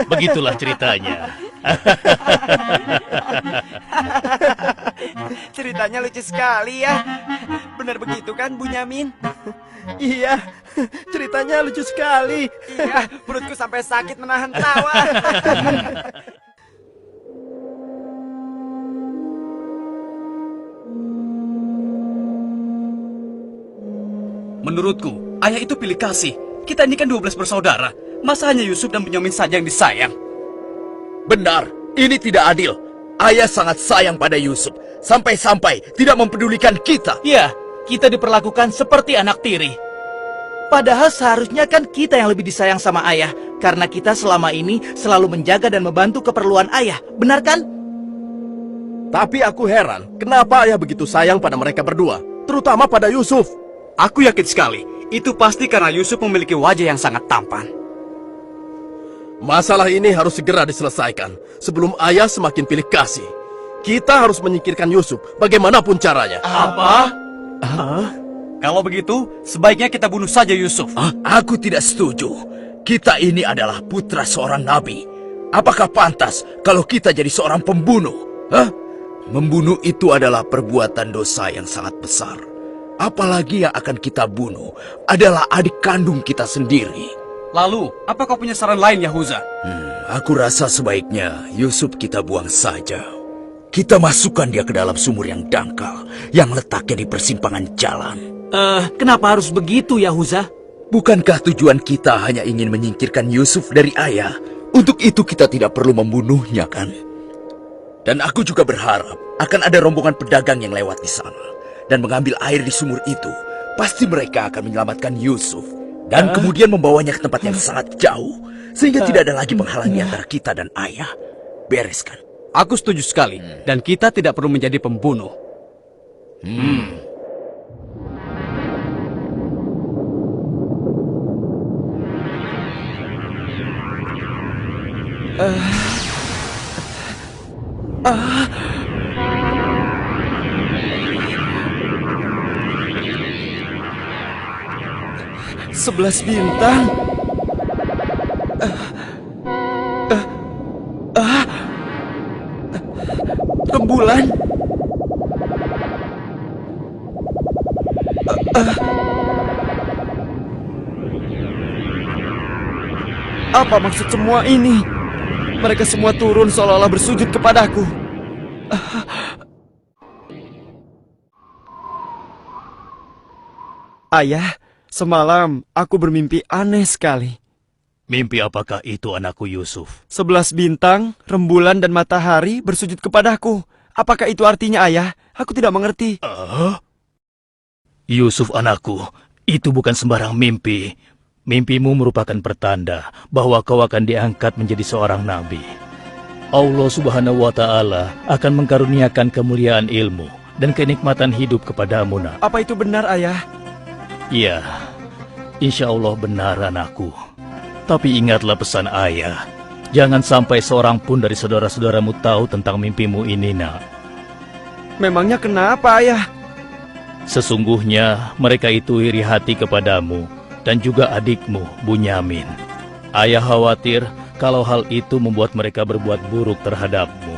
Begitulah ceritanya. Ceritanya lucu sekali ya. Benar begitu kan, Bunyamin? Iya, ceritanya lucu sekali. Iya, perutku sampai sakit menahan tawa. Menurutku, ayah itu pilih kasih. Kita ini kan 12 bersaudara. Masa hanya Yusuf dan Bunyamin saja yang disayang? Benar, ini tidak adil. Ayah sangat sayang pada Yusuf. Sampai-sampai tidak mempedulikan kita. Iya, kita diperlakukan seperti anak tiri. Padahal seharusnya kan kita yang lebih disayang sama ayah. Karena kita selama ini selalu menjaga dan membantu keperluan ayah. Benar kan? Tapi aku heran, kenapa ayah begitu sayang pada mereka berdua, terutama pada Yusuf. Aku yakin sekali, itu pasti karena Yusuf memiliki wajah yang sangat tampan. Masalah ini harus segera diselesaikan sebelum ayah semakin pilih kasih. Kita harus menyingkirkan Yusuf bagaimanapun caranya. Apa? Kalau begitu, sebaiknya kita bunuh saja Yusuf. Aku tidak setuju. Kita ini adalah putra seorang nabi. Apakah pantas kalau kita jadi seorang pembunuh? Membunuh itu adalah perbuatan dosa yang sangat besar. Apalagi yang akan kita bunuh adalah adik kandung kita sendiri. Lalu, apa kau punya saran lain, Yahuza? Aku rasa sebaiknya Yusuf kita buang saja. Kita masukkan dia ke dalam sumur yang dangkal, yang letaknya di persimpangan jalan. Kenapa harus begitu, Yahuza? Bukankah tujuan kita hanya ingin menyingkirkan Yusuf dari ayah? Untuk itu kita tidak perlu membunuhnya, kan? Dan aku juga berharap akan ada rombongan pedagang yang lewat di sana dan mengambil air di sumur itu. Pasti mereka akan menyelamatkan Yusuf dan kemudian membawanya ke tempat yang sangat jauh, sehingga tidak ada lagi penghalang di antara kita dan ayah. Beres kan? Aku setuju sekali, dan kita tidak perlu menjadi pembunuh. Sebelas bintang. Rembulan. Apa maksud semua ini? Mereka semua turun seolah-olah bersujud kepadaku. Ayah, semalam aku bermimpi aneh sekali. Mimpi apakah itu, anakku Yusuf? 11 bintang, rembulan, dan matahari bersujud kepadaku. Apakah itu artinya, ayah? Aku tidak mengerti. Yusuf, anakku, itu bukan sembarang mimpi. Mimpimu merupakan pertanda bahwa kau akan diangkat menjadi seorang nabi. Allah Subhanahu wa Ta'ala akan mengkaruniakan kemuliaan ilmu dan kenikmatan hidup kepadamu, nak. Apa itu benar, ayah? Iya, insya Allah benar, anakku. Tapi ingatlah pesan ayah. Jangan sampai seorang pun dari saudara-saudaramu tahu tentang mimpimu ini, nak. Memangnya kenapa, ayah? Sesungguhnya mereka itu iri hati kepadamu dan juga adikmu, Bunyamin. Ayah khawatir kalau hal itu membuat mereka berbuat buruk terhadapmu.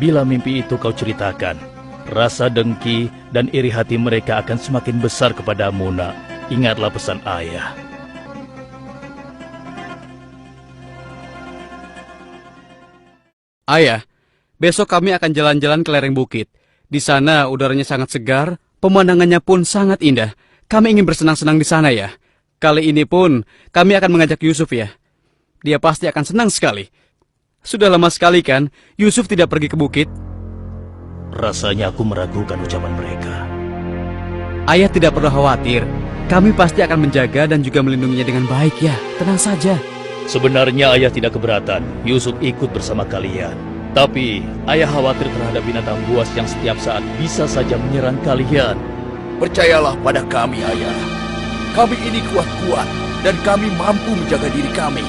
Bila mimpi itu kau ceritakan, rasa dengki dan iri hati mereka akan semakin besar kepadamu, nak. Ingatlah pesan ayah. Ayah, besok kami akan jalan-jalan ke lereng bukit. Di sana udaranya sangat segar, pemandangannya pun sangat indah. Kami ingin bersenang-senang di sana, ya. Kali ini pun kami akan mengajak Yusuf, ya. Dia pasti akan senang sekali. Sudah lama sekali kan Yusuf tidak pergi ke bukit. Rasanya aku meragukan ucapan mereka. Ayah tidak perlu khawatir. Kami pasti akan menjaga dan juga melindunginya dengan baik, ya. Tenang saja. Sebenarnya ayah tidak keberatan Yusuf ikut bersama kalian. Tapi ayah khawatir terhadap binatang buas yang setiap saat bisa saja menyerang kalian. Percayalah pada kami, ayah. Kami ini kuat-kuat dan kami mampu menjaga diri kami.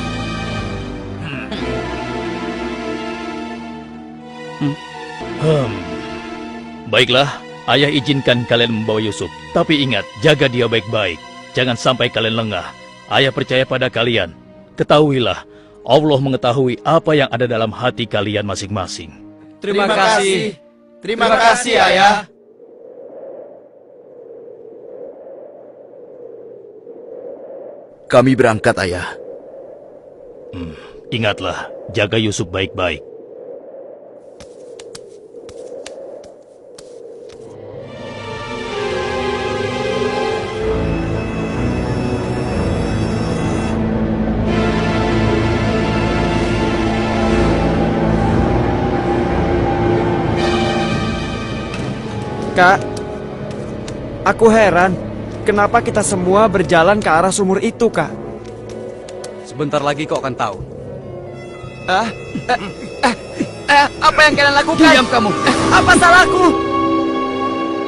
Baiklah, ayah izinkan kalian membawa Yusuf. Tapi ingat, jaga dia baik-baik. Jangan sampai kalian lengah. Ayah percaya pada kalian. Ketahuilah, Allah mengetahui apa yang ada dalam hati kalian masing-masing. Terima kasih. Terima kasih, Ayah. Kami berangkat, Ayah. Ingatlah, jaga Yusuf baik-baik. Kak, aku heran. Kenapa kita semua berjalan ke arah sumur itu, Kak? Sebentar lagi kau akan tahu. Apa yang kalian lakukan? Diam kamu. Apa salahku?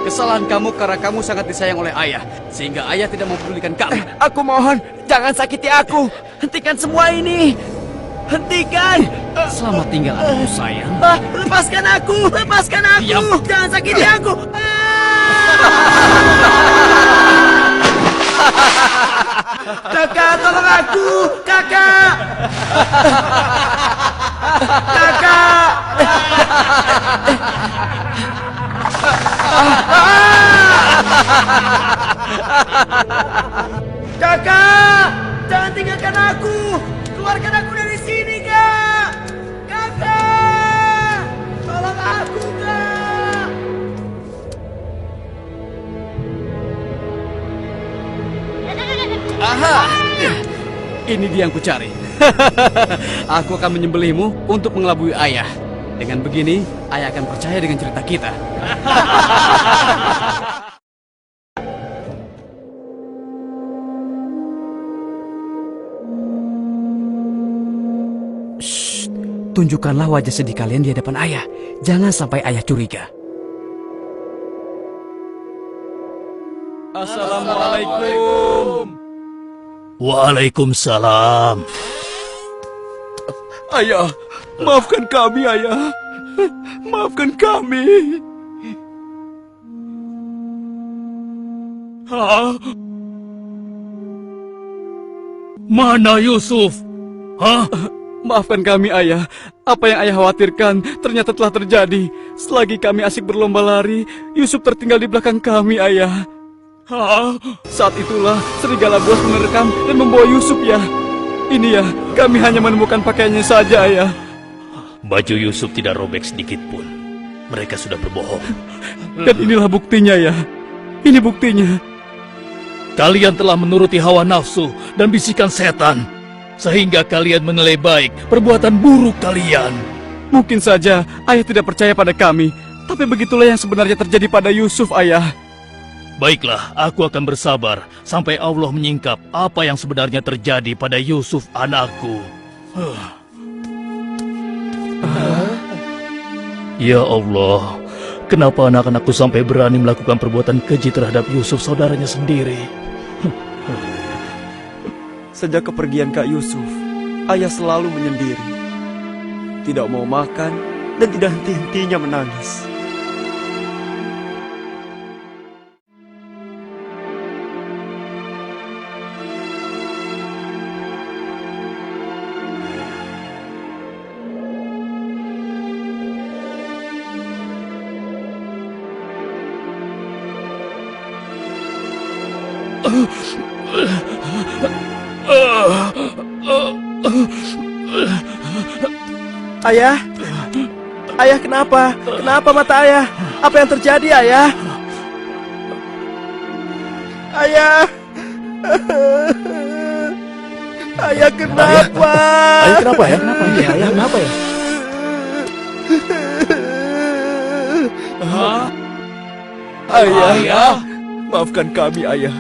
Kesalahan kamu karena kamu sangat disayang oleh ayah, sehingga ayah tidak mempedulikan kamu. Aku mohon, jangan sakiti aku. Hentikan semua ini. Hentikan. Selamat tinggal anakku sayang. Lepaskan aku. Lepaskan aku. Diam. Jangan sakiti aku. Kakak, tolong aku. Kakak. Kakak. Kakak, jangan tinggalkan aku. Keluarkan aku dari sini, Kak. Kakak, tolong aku, Kak. Aha! Ini dia yang kucari. Aku akan menyembelihmu untuk mengelabui ayah. Dengan begini, ayah akan percaya dengan cerita kita. Shh, tunjukkanlah wajah sedih kalian di hadapan ayah. Jangan sampai ayah curiga. Assalamualaikum. Waalaikumsalam. Ayah, maafkan kami, Ayah. Maafkan kami. Hah? Mana Yusuf? Hah? Maafkan kami, ayah. Apa yang ayah khawatirkan ternyata telah terjadi. Selagi kami asik berlomba lari, Yusuf tertinggal di belakang kami, ayah. Hah? Saat itulah serigala buas menerkam dan membawa Yusuf, ya. Ini ya, kami hanya menemukan pakaiannya saja, ayah. Baju Yusuf tidak robek sedikit pun. Mereka sudah berbohong. Dan inilah buktinya, ya. Ini buktinya. Kalian telah menuruti hawa nafsu dan bisikan setan, sehingga kalian menilai baik perbuatan buruk kalian. Mungkin saja ayah tidak percaya pada kami, tapi begitulah yang sebenarnya terjadi pada Yusuf, ayah. Baiklah, aku akan bersabar sampai Allah menyingkap apa yang sebenarnya terjadi pada Yusuf anakku. Ya Allah, kenapa anak-anakku sampai berani melakukan perbuatan keji terhadap Yusuf saudaranya sendiri? Sejak kepergian Kak Yusuf, ayah selalu menyendiri. Tidak mau makan dan tidak henti-hentinya menangis. Ayah? Ayah kenapa? Kenapa mata ayah? Apa yang terjadi, ayah? Ayah? Ayah kenapa? Ayah kenapa ya? Kenapa ya? Ayah kenapa ya? Ayah, maafkan kami, Ayah.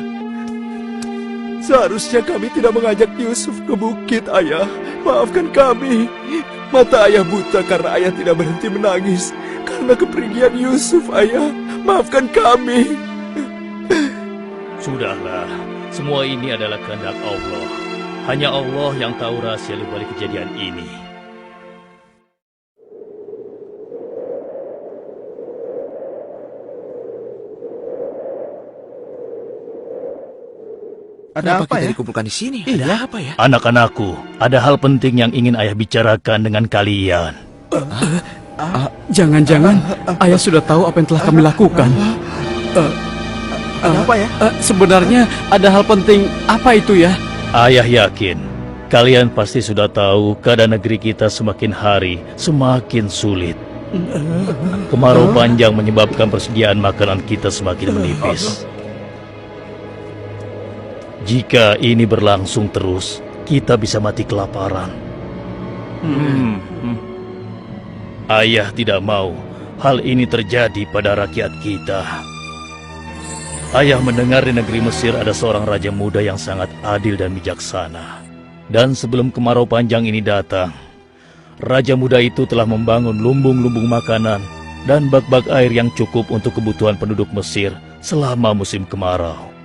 Seharusnya kami tidak mengajak Yusuf ke bukit, Ayah. Maafkan kami. Mata ayah buta karena ayah tidak berhenti menangis karena kepergian Yusuf, Ayah. Maafkan kami. Sudahlah, semua ini adalah kehendak Allah. Hanya Allah yang tahu rahasia di balik kejadian ini. Kenapa apa kita ya? dikumpulkan di sini? Ada apa ya? Anak-anakku, ada hal penting yang ingin ayah bicarakan dengan kalian. Jangan-jangan ayah sudah tahu apa yang telah kami lakukan. Ada apa ya? Sebenarnya ada hal penting apa itu ya? Ayah yakin, kalian pasti sudah tahu keadaan negeri kita semakin hari semakin sulit. Kemarau panjang menyebabkan persediaan makanan kita semakin menipis. Jika ini berlangsung terus, kita bisa mati kelaparan. Ayah tidak mau hal ini terjadi pada rakyat kita. Ayah mendengar di negeri Mesir ada seorang raja muda yang sangat adil dan bijaksana. Dan sebelum kemarau panjang ini datang, raja muda itu telah membangun lumbung-lumbung makanan dan bak-bak air yang cukup untuk kebutuhan penduduk Mesir selama musim kemarau.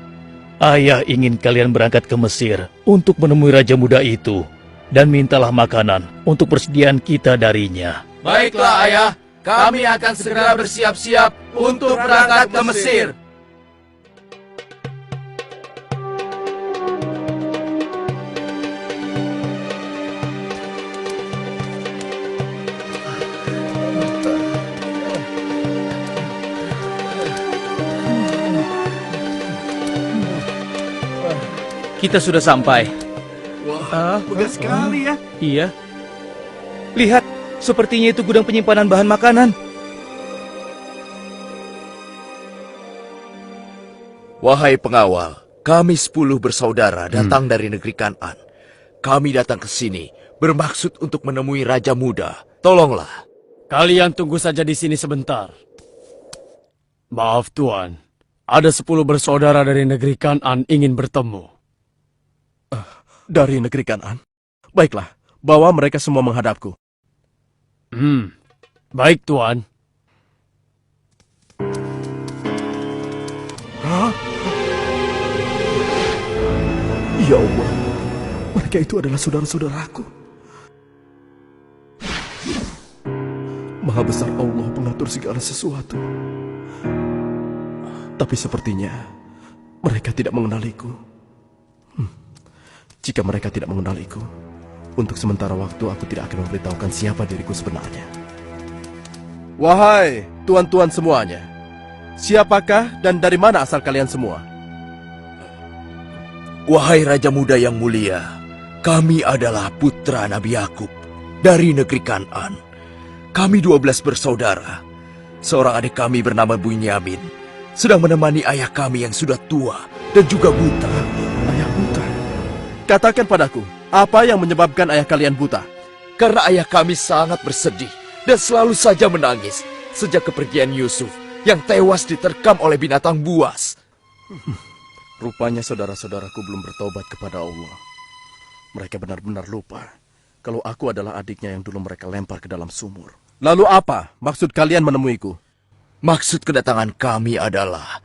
Ayah ingin kalian berangkat ke Mesir untuk menemui raja muda itu dan mintalah makanan untuk persediaan kita darinya. Baiklah ayah, kami akan segera bersiap-siap untuk berangkat ke Mesir. Kita sudah sampai. Mudah sekali ya. Iya. Lihat, sepertinya itu gudang penyimpanan bahan makanan. Wahai pengawal, kami 10 bersaudara datang dari negeri Kan'an. Kami datang ke sini bermaksud untuk menemui Raja Muda. Tolonglah. Kalian tunggu saja di sini sebentar. Maaf Tuan, ada 10 bersaudara dari negeri Kan'an ingin bertemu. Dari negeri Kan'an. Baiklah, bawa mereka semua menghadapku. Baik Tuan. Ya Allah, mereka itu adalah saudara-saudaraku. Maha besar Allah pengatur segala sesuatu. Tapi sepertinya mereka tidak mengenaliku. Jika mereka tidak mengenaliku, untuk sementara waktu aku tidak akan memberitahukan siapa diriku sebenarnya. Wahai tuan-tuan semuanya, siapakah dan dari mana asal kalian semua? Wahai Raja Muda yang mulia, kami adalah putra Nabi Yakub dari negeri Kan'an. Kami 12 bersaudara. Seorang adik kami bernama Bunyamin sedang menemani ayah kami yang sudah tua dan juga buta. Ayah buta. Katakan padaku, apa yang menyebabkan ayah kalian buta? Karena ayah kami sangat bersedih dan selalu saja menangis sejak kepergian Yusuf yang tewas diterkam oleh binatang buas. Rupanya saudara-saudaraku belum bertobat kepada Allah. Mereka benar-benar lupa kalau aku adalah adiknya yang dulu mereka lempar ke dalam sumur. Lalu apa maksud kalian menemuiku? Maksud kedatangan kami adalah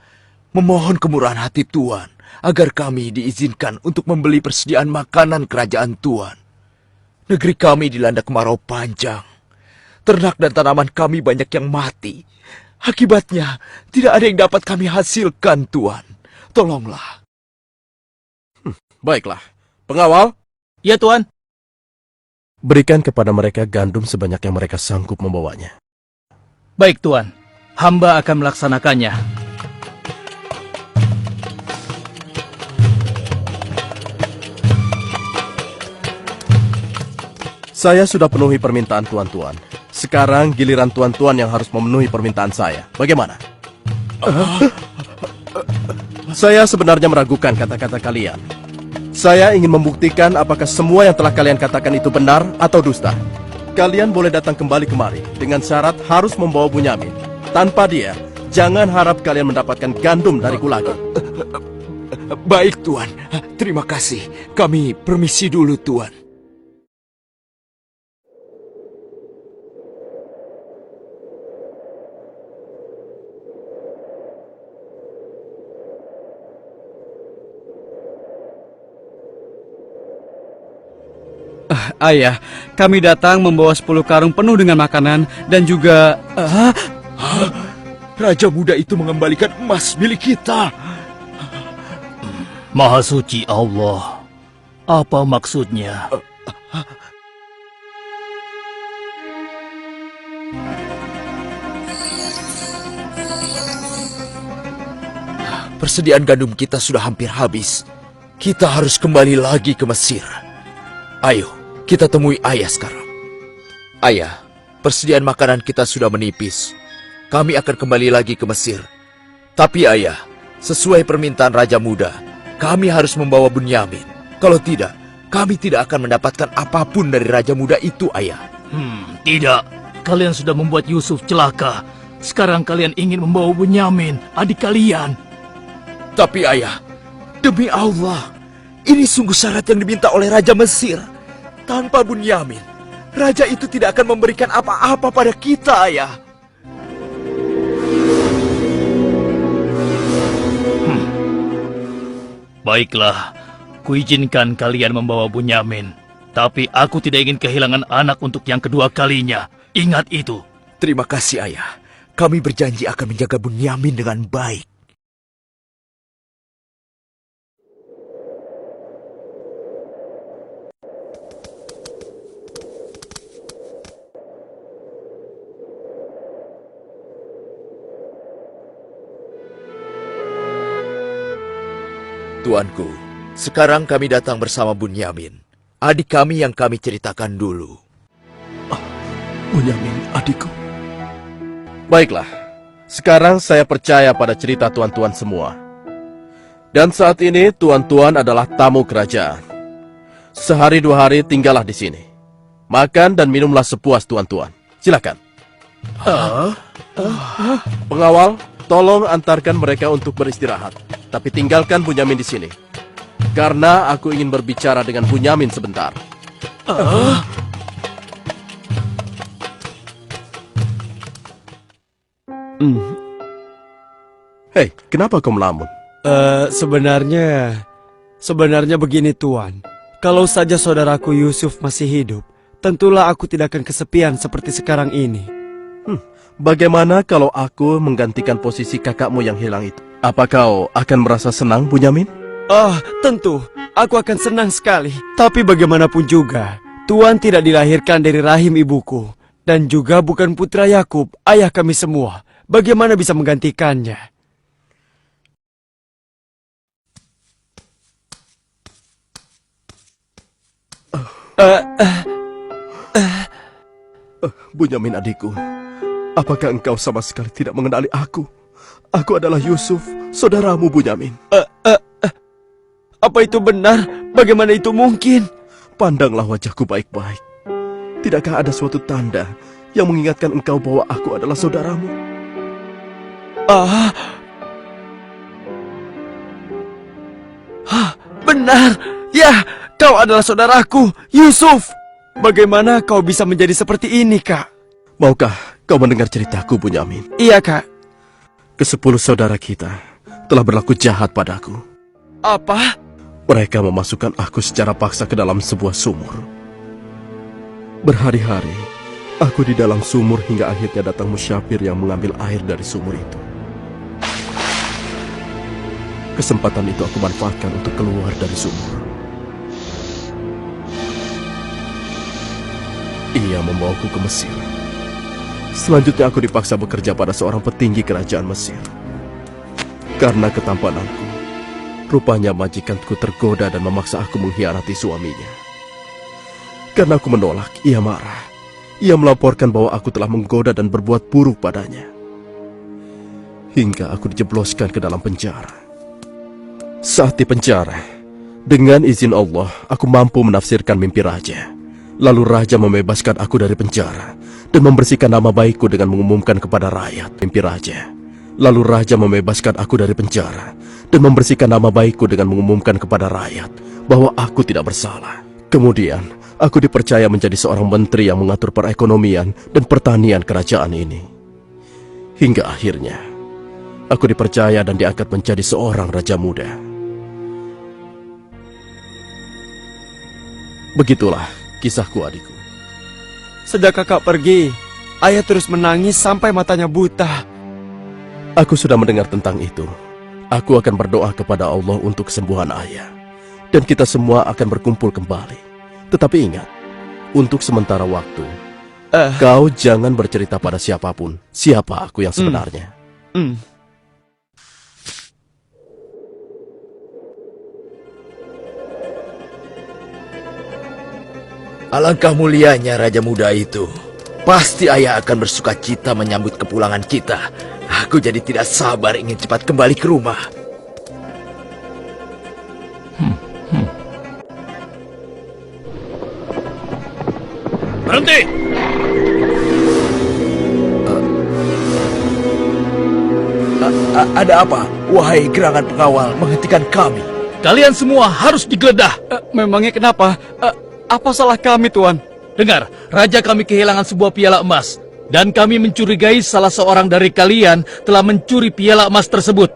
memohon kemurahan hati Tuan agar kami diizinkan untuk membeli persediaan makanan kerajaan Tuan. Negeri kami dilanda kemarau panjang. Ternak dan tanaman kami banyak yang mati. Akibatnya, tidak ada yang dapat kami hasilkan, Tuan. Tolonglah. Baiklah, pengawal, Ya Tuan. berikan kepada mereka gandum sebanyak yang mereka sanggup membawanya. Baik Tuan, hamba akan melaksanakannya. Saya sudah penuhi permintaan tuan-tuan. Sekarang giliran tuan-tuan yang harus memenuhi permintaan saya. Bagaimana? Saya sebenarnya meragukan kata-kata kalian. Saya ingin membuktikan apakah semua yang telah kalian katakan itu benar atau dusta. Kalian boleh datang kembali kemari dengan syarat harus membawa Bunyamin. Tanpa dia, jangan harap kalian mendapatkan gandum dariku lagi. Baik, Tuan. Terima kasih. Kami permisi dulu, Tuan. Ayah, kami datang membawa 10 karung penuh dengan makanan dan juga... Raja muda itu mengembalikan emas milik kita. Maha suci Allah. Apa maksudnya? Persediaan gandum kita sudah hampir habis. Kita harus kembali lagi ke Mesir. Ayo, kita temui ayah sekarang. Ayah, persediaan makanan kita sudah menipis. Kami akan kembali lagi ke Mesir. Tapi ayah, sesuai permintaan Raja Muda, kami harus membawa Bunyamin. Kalau tidak, kami tidak akan mendapatkan apapun dari Raja Muda itu, ayah. Tidak. Kalian sudah membuat Yusuf celaka. Sekarang kalian ingin membawa Bunyamin, adik kalian. Tapi ayah, demi Allah, ini sungguh syarat yang diminta oleh Raja Mesir. Tanpa Bunyamin, Raja itu tidak akan memberikan apa-apa pada kita, ayah. Baiklah, kuizinkan kalian membawa Bunyamin. Tapi aku tidak ingin kehilangan anak untuk yang kedua kalinya. Ingat itu. Terima kasih, ayah. Kami berjanji akan menjaga Bunyamin dengan baik. Tuanku, sekarang kami datang bersama Bunyamin, adik kami yang kami ceritakan dulu. Bunyamin, adikku. Baiklah, sekarang saya percaya pada cerita tuan-tuan semua. Dan saat ini tuan-tuan adalah tamu kerajaan. Sehari 2 hari tinggallah di sini. Makan dan minumlah sepuas tuan-tuan. Silakan. Pengawal, tolong antarkan mereka untuk beristirahat. Tapi tinggalkan Bunyamin di sini. Karena aku ingin berbicara dengan Bunyamin sebentar. Hei, kenapa kau melamun? Sebenarnya begini Tuan. Kalau saja saudaraku Yusuf masih hidup, tentulah aku tidak akan kesepian seperti sekarang ini. Bagaimana kalau aku menggantikan posisi kakakmu yang hilang itu? Apa kau akan merasa senang, Bunyamin? Tentu. Aku akan senang sekali. Tapi bagaimanapun juga, Tuan tidak dilahirkan dari rahim ibuku. Dan juga bukan putra Yakub, ayah kami semua. Bagaimana bisa menggantikannya? Bunyamin adikku, apakah engkau sama sekali tidak mengenali aku? Aku adalah Yusuf, saudaramu Bunyamin. Apa itu benar? Bagaimana itu mungkin? Pandanglah wajahku baik-baik. Tidakkah ada suatu tanda yang mengingatkan engkau bahwa aku adalah saudaramu? Benar. Ya, kau adalah saudaraku, Yusuf. Bagaimana kau bisa menjadi seperti ini, Kak? Maukah kau mendengar ceritaku, Bunyamin? Iya, Kak. Ke-10 saudara kita telah berlaku jahat padaku. Apa? Mereka memasukkan aku secara paksa ke dalam sebuah sumur. Berhari-hari, aku di dalam sumur hingga akhirnya datang musyafir yang mengambil air dari sumur itu. Kesempatan itu aku manfaatkan untuk keluar dari sumur. Ia membawaku ke Mesir. Selanjutnya aku dipaksa bekerja pada seorang petinggi kerajaan Mesir. Karena ketampananku, rupanya majikanku tergoda dan memaksa aku mengkhianati suaminya. Karena aku menolak, ia marah. Ia melaporkan bahwa aku telah menggoda dan berbuat buruk padanya. Hingga aku dijebloskan ke dalam penjara. Saat di penjara, dengan izin Allah, aku mampu menafsirkan mimpi raja. Lalu raja membebaskan aku dari penjara dan membersihkan nama baikku dengan mengumumkan kepada rakyat mimpi raja. Lalu raja membebaskan aku dari penjara dan membersihkan nama baikku dengan mengumumkan kepada rakyat bahwa aku tidak bersalah. Kemudian, aku dipercaya menjadi seorang menteri yang mengatur perekonomian dan pertanian kerajaan ini. Hingga akhirnya, aku dipercaya dan diangkat menjadi seorang raja muda. Begitulah kisahku, adikku. Sejak kakak pergi, ayah terus menangis sampai matanya buta. Aku sudah mendengar tentang itu. Aku akan berdoa kepada Allah untuk kesembuhan ayah. Dan kita semua akan berkumpul kembali. Tetapi ingat, untuk sementara waktu, kau jangan bercerita pada siapapun siapa aku yang sebenarnya. Alangkah mulianya Raja Muda itu. Pasti ayah akan bersuka cita menyambut kepulangan kita. Aku jadi tidak sabar ingin cepat kembali ke rumah. Berhenti! Ada apa? Wahai gerangan pengawal menghentikan kami. Kalian semua harus digeledah. Memangnya kenapa? Apa salah kami, Tuan? Dengar, raja kami kehilangan sebuah piala emas. Dan kami mencurigai salah seorang dari kalian telah mencuri piala emas tersebut.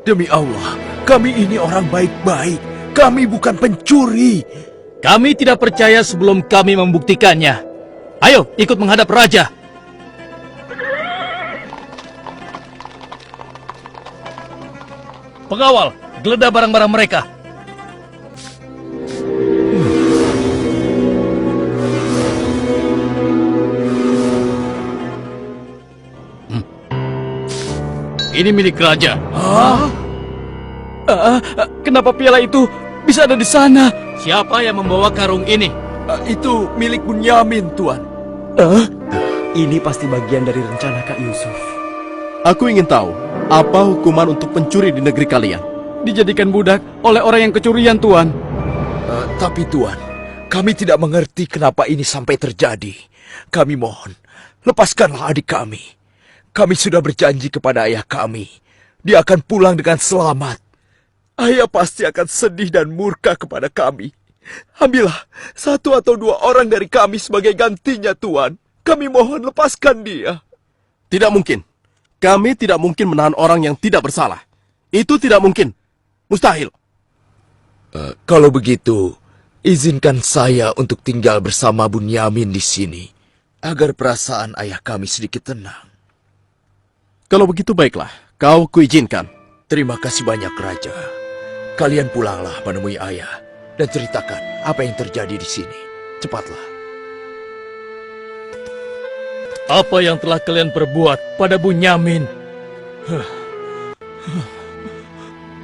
Demi Allah, kami ini orang baik-baik. Kami bukan pencuri. Kami tidak percaya sebelum kami membuktikannya. Ayo, ikut menghadap raja. Pengawal, geledah barang-barang mereka. Ini milik raja. Kenapa piala itu bisa ada di sana? Siapa yang membawa karung ini? Itu milik Bunyamin, Tuan. Ini pasti bagian dari rencana Kak Yusuf. Aku ingin tahu, apa hukuman untuk pencuri di negeri kalian? Dijadikan budak oleh orang yang kecurian, Tuan. Tapi Tuan, kami tidak mengerti kenapa ini sampai terjadi. Kami mohon, lepaskanlah adik kami. Kami sudah berjanji kepada ayah kami. Dia akan pulang dengan selamat. Ayah pasti akan sedih dan murka kepada kami. Ambillah 1 atau 2 orang dari kami sebagai gantinya, Tuan. Kami mohon lepaskan dia. Tidak mungkin. Kami tidak mungkin menahan orang yang tidak bersalah. Itu tidak mungkin. Mustahil. Kalau begitu, izinkan saya untuk tinggal bersama Bunyamin di sini, agar perasaan ayah kami sedikit tenang. Kalau begitu baiklah, kau kuizinkan. Terima kasih banyak, Raja. Kalian pulanglah menemui ayah dan ceritakan apa yang terjadi di sini. Cepatlah. Apa yang telah kalian perbuat pada Bunyamin?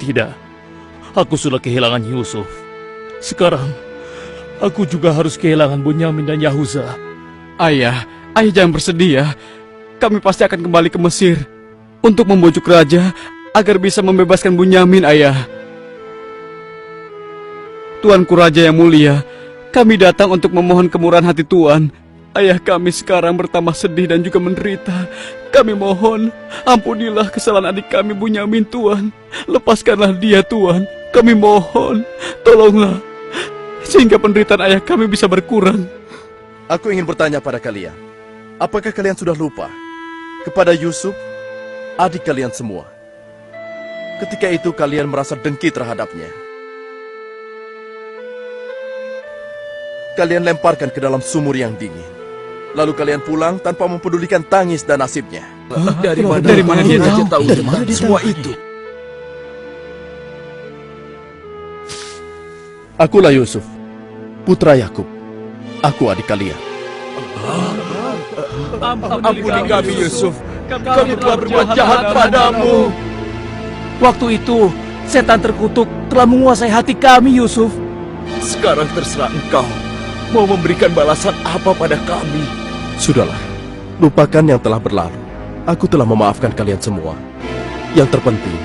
Tidak, aku sudah kehilangan Yusuf. Sekarang, aku juga harus kehilangan Bunyamin dan Yahuza. Ayah jangan bersedih ya. Kami pasti akan kembali ke Mesir untuk membujuk raja agar bisa membebaskan Bunyamin, ayah. Tuanku Raja yang mulia, kami datang untuk memohon kemurahan hati Tuan. Ayah kami sekarang bertambah sedih dan juga menderita. Kami mohon, ampunilah kesalahan adik kami Bunyamin, Tuan. Lepaskanlah dia, Tuan. Kami mohon, tolonglah, sehingga penderitaan ayah kami bisa berkurang. Aku ingin bertanya pada kalian. Apakah kalian sudah lupa kepada Yusuf, adik kalian semua? Ketika itu kalian merasa dengki terhadapnya. Kalian lemparkan ke dalam sumur yang dingin. Lalu kalian pulang tanpa mempedulikan tangis dan nasibnya. Dari mana dia tahu tentang semua itu? Akulah Yusuf, putra Yakub. Aku adik kalian. Ampuni kami, Yusuf. Kami telah berbuat jahat padamu. Waktu itu, setan terkutuk telah menguasai hati kami, Yusuf. Sekarang terserah engkau. Mau memberikan balasan apa pada kami? Sudahlah, lupakan yang telah berlalu. Aku telah memaafkan kalian semua. Yang terpenting,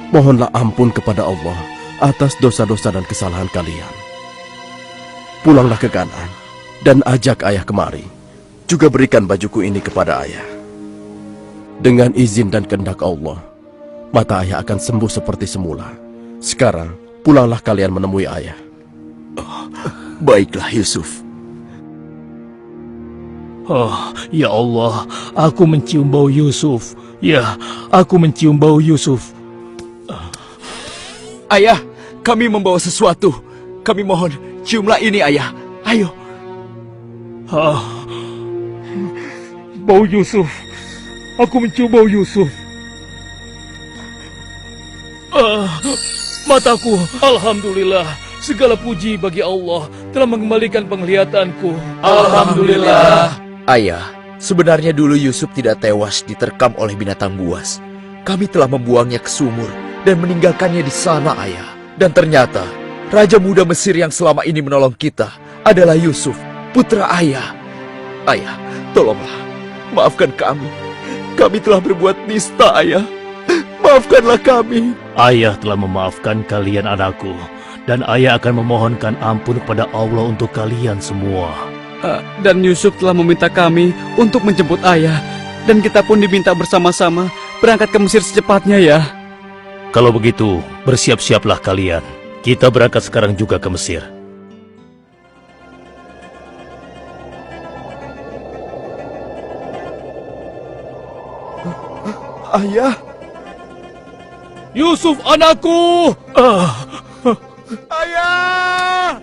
mohonlah ampun kepada Allah atas dosa-dosa dan kesalahan kalian. Pulanglah ke Kanaan dan ajak ayah kemari. Juga berikan bajuku ini kepada ayah. Dengan izin dan kehendak Allah, mata ayah akan sembuh seperti semula. Sekarang, pulanglah kalian menemui ayah. Baiklah, Yusuf. Oh, ya Allah, aku mencium bau Yusuf. Ya, aku mencium bau Yusuf. Ayah, kami membawa sesuatu. Kami mohon, ciumlah ini, ayah. Ayo. Bau Yusuf. Aku mencium bau Yusuf. Mataku, alhamdulillah. Segala puji bagi Allah telah mengembalikan penglihatanku. Alhamdulillah. Ayah, sebenarnya dulu Yusuf tidak tewas diterkam oleh binatang buas. Kami telah membuangnya ke sumur dan meninggalkannya di sana, Ayah. Dan ternyata, Raja Muda Mesir yang selama ini menolong kita adalah Yusuf, putra Ayah. Ayah, tolonglah, maafkan kami. Kami telah berbuat nista, Ayah. Maafkanlah kami. Ayah telah memaafkan kalian anakku, dan ayah akan memohonkan ampun kepada Allah untuk kalian semua. Dan Yusuf telah meminta kami untuk menjemput ayah. Dan kita pun diminta bersama-sama berangkat ke Mesir secepatnya ya. Kalau begitu, bersiap-siaplah kalian. Kita berangkat sekarang juga ke Mesir. Ayah, Yusuf anakku! ayah!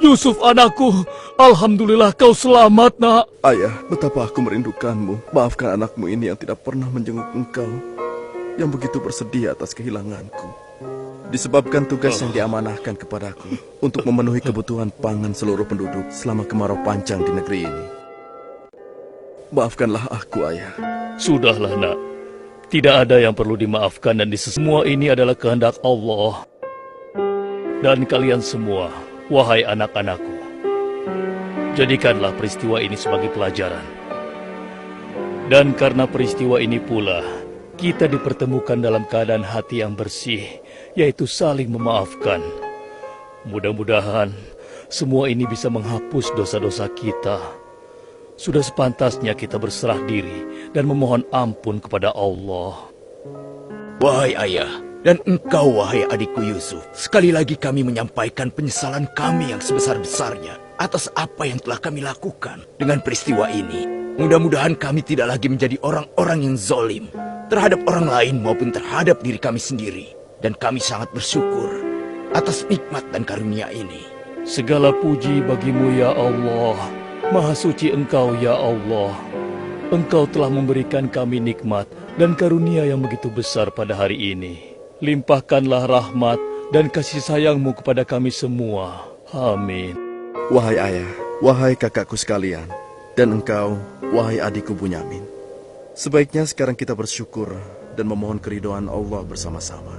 Yusuf anakku, alhamdulillah kau selamat nak. Ayah, betapa aku merindukanmu. Maafkan anakmu ini yang tidak pernah menjenguk engkau, yang begitu bersedih atas kehilanganku. Disebabkan tugas yang diamanahkan kepadaku untuk memenuhi kebutuhan pangan seluruh penduduk selama kemarau panjang di negeri ini. Maafkanlah aku, Ayah. Sudahlah nak, tidak ada yang perlu dimaafkan dan semua ini adalah kehendak Allah. Dan kalian semua, wahai anak-anakku, jadikanlah peristiwa ini sebagai pelajaran. Dan karena peristiwa ini pula, kita dipertemukan dalam keadaan hati yang bersih, yaitu saling memaafkan. Mudah-mudahan semua ini bisa menghapus dosa-dosa kita. Sudah sepantasnya kita berserah diri dan memohon ampun kepada Allah. Wahai ayah, dan engkau wahai adikku Yusuf, sekali lagi kami menyampaikan penyesalan kami yang sebesar-besarnya atas apa yang telah kami lakukan dengan peristiwa ini. Mudah-mudahan kami tidak lagi menjadi orang-orang yang zalim terhadap orang lain maupun terhadap diri kami sendiri. Dan kami sangat bersyukur atas nikmat dan karunia ini. Segala puji bagimu ya Allah. Maha suci Engkau ya Allah. Engkau telah memberikan kami nikmat dan karunia yang begitu besar pada hari ini. Limpahkanlah rahmat dan kasih sayang-Mu kepada kami semua. Amin. Wahai ayah, wahai kakakku sekalian, dan engkau, wahai adikku Bunyamin. Sebaiknya sekarang kita bersyukur dan memohon keridhaan Allah bersama-sama.